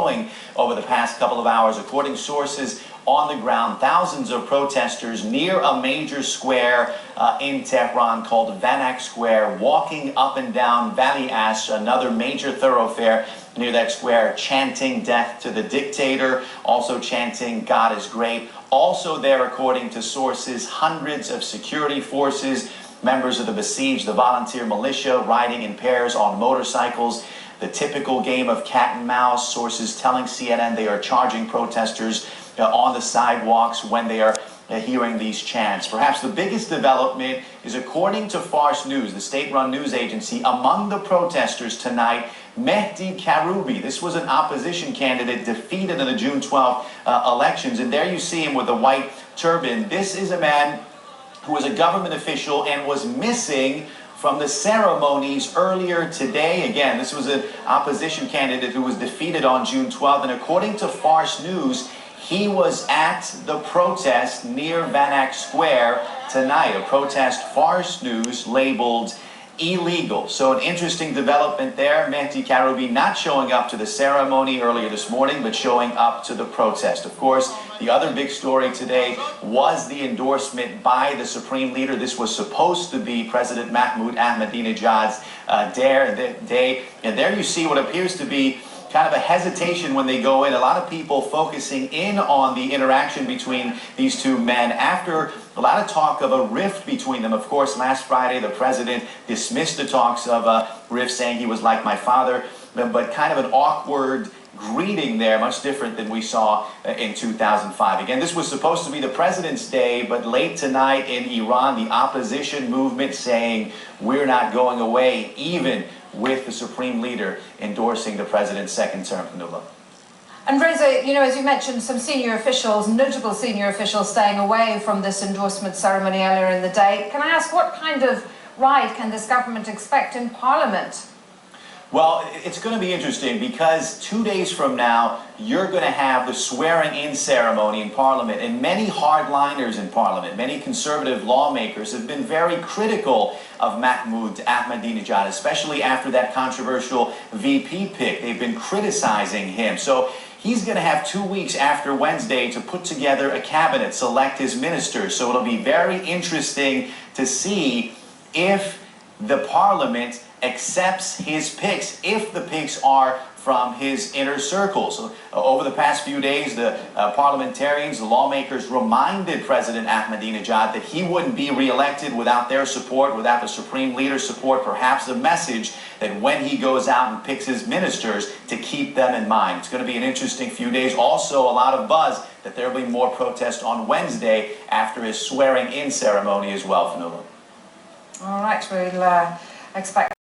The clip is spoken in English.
growing over the past couple of hours. According to sources on the ground, thousands of protesters near a major square in Tehran called Vanak Square, walking up and down Vali Ash, another major thoroughfare near that square, chanting death to the dictator, also chanting God is great. Also there, according to sources, hundreds of security forces, members of the besieged, the volunteer militia, riding in pairs on motorcycles. The typical game of cat and mouse. Sources telling CNN they are charging protesters on the sidewalks when they are hearing these chants. Perhaps the biggest development is, according to Fars News, the state-run news agency, among the protesters tonight, Mehdi Karoubi. This was an opposition candidate defeated in the June 12th elections. And there you see him with a white turban. This is a man who was a government official and was missing from the ceremonies earlier today. Again, this was an opposition candidate who was defeated on June 12th. And according to Fars News, he was at the protest near Vanak Square tonight, a protest Fars News labeled illegal. So an interesting development there. Mehdi Karoubi not showing up to the ceremony earlier this morning, but showing up to the protest. Of course, the other big story today was the endorsement by the Supreme Leader. This was supposed to be President Mahmoud Ahmadinejad's day. And there you see what appears to be kind of a hesitation when they go in. A lot of people focusing in on the interaction between these two men after a lot of talk of a rift between them. Of course, last Friday, the president dismissed the talks of a rift, saying he was like my father, but kind of an awkward greeting there, much different than we saw in 2005. Again, this was supposed to be the president's day, but late tonight in Iran, the opposition movement saying we're not going away, even with the Supreme Leader endorsing the president's second term. And Rosa, you know, as you mentioned, some senior officials, notable senior officials, staying away from this endorsement ceremony earlier in the day. Can I ask, what kind of ride can this government expect in Parliament? Well, it's going to be interesting because 2 days from now, you're going to have the swearing-in ceremony in Parliament. And many hardliners in Parliament, many conservative lawmakers have been very critical of Mahmoud Ahmadinejad, especially after that controversial VP pick. They've been criticizing him. So he's going to have 2 weeks after Wednesday to put together a cabinet, select his ministers. So it'll be very interesting to see if the Parliament accepts his picks, if the picks are from his inner circle. So over the past few days, the parliamentarians, the lawmakers reminded President Ahmadinejad that he wouldn't be reelected without their support, without the Supreme Leader's support. Perhaps a message that when he goes out and picks his ministers, to keep them in mind. It's going to be an interesting few days. Also, a lot of buzz that there will be more protest on Wednesday after his swearing-in ceremony as well, Fanoula. All right, we'll expect